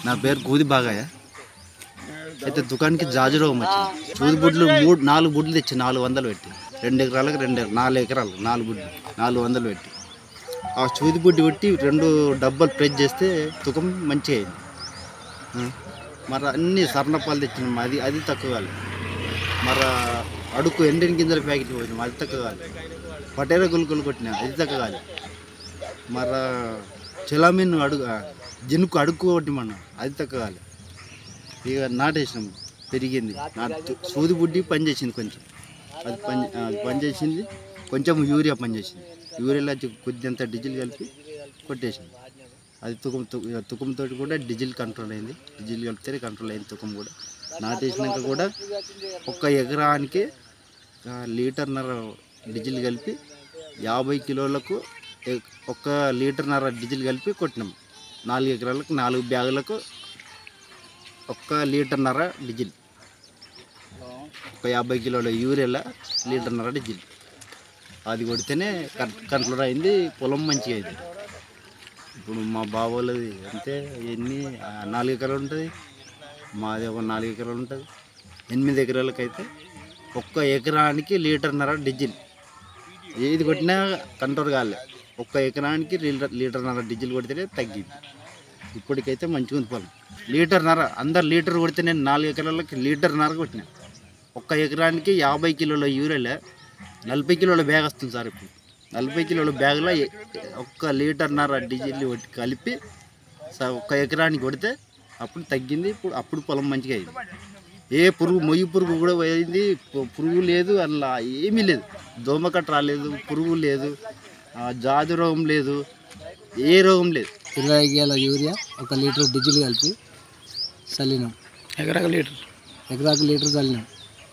నా పేరు గూది బాగయ్య. అయితే దుకాణానికి జాజు రోగం వచ్చింది. సూది బుడ్లు 4 బుడ్లు తెచ్చి 400 పెట్టి 2 ఎకరాలకు 4 ఎకరాలు 4 బుడ్లు 400 పెట్టి ఆ సూది బుడ్డి పెట్టి 2 డబ్బాలు ప్రెస్ చేస్తే తుకం మంచిగా అయింది. మరి అన్ని సర్ణపాలు తెచ్చినాం, అది తక్కువ కాలేదు. మరి అడుక్కు ఎండిన గింజల ప్యాకెట్లు పోయినాం, అది తక్కువ కాలేదు. పటేర గుల్కులు కొట్టినాం, అది తక్కువ కాలేదు. మరి చిలామీన్ జినుకు అడుక్కు కొట్టిమన్నాం, అది తక్కువ కాలేదు. ఇక నాటేసినాం, పెరిగింది. సూది బుడ్డి పనిచేసింది, కొంచెం అది పనిచేసింది. కొంచెం యూరియా పనిచేసింది. యూరియాలో కొద్దింత డీజిల్ కలిపి కొట్టేసింది. అది తుకంతో కూడా డీజిల్ కంట్రోల్ అయింది. డీజిల్ కలిపితే కంట్రోల్ అయింది తుకం కూడా. నాటేసినాక కూడా 1 ఎకరానికి 1.5 లీటర్ డీజిల్ కలిపి 50 కిలోలకు 1 లీటర్ డీజిల్ కలిపి కొట్టినాం. 4 ఎకరాలకు 4 బ్యాగులకు 1 లీటర్ డీజిల్, 50 కిలోల యూరియాలో 1 లీటర్ డీజిల్ అది కొడితేనే కంట్రోల్ అయింది. పొలం మంచిగా అయింది. ఇప్పుడు మా బావోళ్ళది అంతే, ఎన్ని 4 ఎకరాలు ఉంటుంది, మాది ఒక 4 ఎకరాలు ఉంటుంది. 8 ఎకరాలకైతే 1 ఎకరానికి 1.5 లీటర్ డీజిల్ ఏది కొట్టినా కంట్రోల్ కాలే. 1 ఎకరానికి 1.5 లీటర్ డీజిల్ కొడితేనే తగ్గింది. ఇప్పటికైతే మంచిగా ఉంది పొలం. 1.5 లీటర్, అందరు లీటర్ కొడితే నేను 4 ఎకరాలకి 1.5 లీటర్ కొట్టినా. 1 ఎకరానికి 50 కిలోల యూరియాలో 40 కిలోల బ్యాగ్ వస్తుంది సార్. ఇప్పుడు 40 కిలోల బ్యాగ్లో 1 లీటర్ డీజిల్ కలిపి 1 ఎకరానికి కొడితే అప్పుడు తగ్గింది. అప్పుడు పొలం మంచిగా అయింది. ఏ పురుగు, మొయ్యి పురుగు కూడా పోయింది. పురుగు లేదు, అలా ఏమీ లేదు. దోమకట్ట రాలేదు, పురుగు లేదు, జాజు రోగం లేదు, ఏ రోగం లేదు. 20 కిలోల యూరియా 1 లీటర్ డీజిల్ కలిపి చల్లినాం. ఎకరాకు లీటర్ చల్లినాం.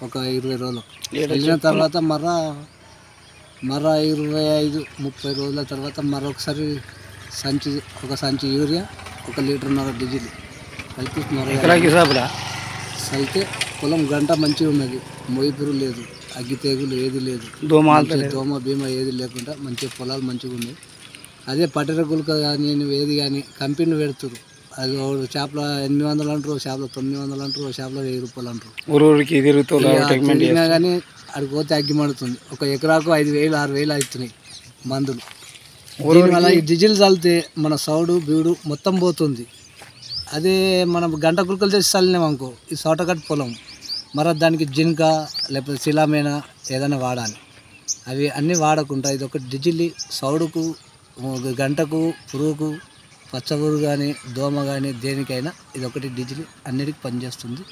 ఒక 20 రోజులు చల్లిన తర్వాత మర్ర 25-30 రోజుల తర్వాత మరొకసారి ఒక సంచి యూరియా 1.5 లీటర్ డీజిల్ కలిపి చల్లితే పొలం గంట మంచిగా ఉన్నది. మొయ్యి పురుగు లేదు, అగ్గి తెగులు ఏది లేదు, దోమ భీమ ఏది లేకుండా మంచిగా పొలాలు మంచిగా ఉన్నాయి. అదే పటేర గుల్క కానీ ఏది కానీ కంపెనీలు పెడుతురు. అది చేపల 800 అంటారు, చేపల 900 అంటారు, చేపల 1000 రూపాయలు అంటారు. ఊరికి తిరిగినా కానీ అడికి పోతే అగ్గి మండుతుంది. 1 ఎకరాకు 5,000-6,000 అవుతున్నాయి మందులు. దీనివల్ల ఈ డీజిల్ చల్లితే మన సౌడు బీడు మొత్తం పోతుంది. అదే మనం గంట గుల్కలు చేసి చల్లినామనుకో, ఈ సోటకట్ పొలం మరి దానికి జింక లేకపోతే సిలామేనా ఏదైనా వాడాలి. అవి అన్నీ వాడకుండా ఇది ఒక డీజిల్ సౌడుకు, గంటకు, పురుగుకు, పచ్చ పురుగు కానీ దోమ కానీ దేనికైనా ఇది ఒకటి డీజిల్ అన్నిటికీ పనిచేస్తుంది.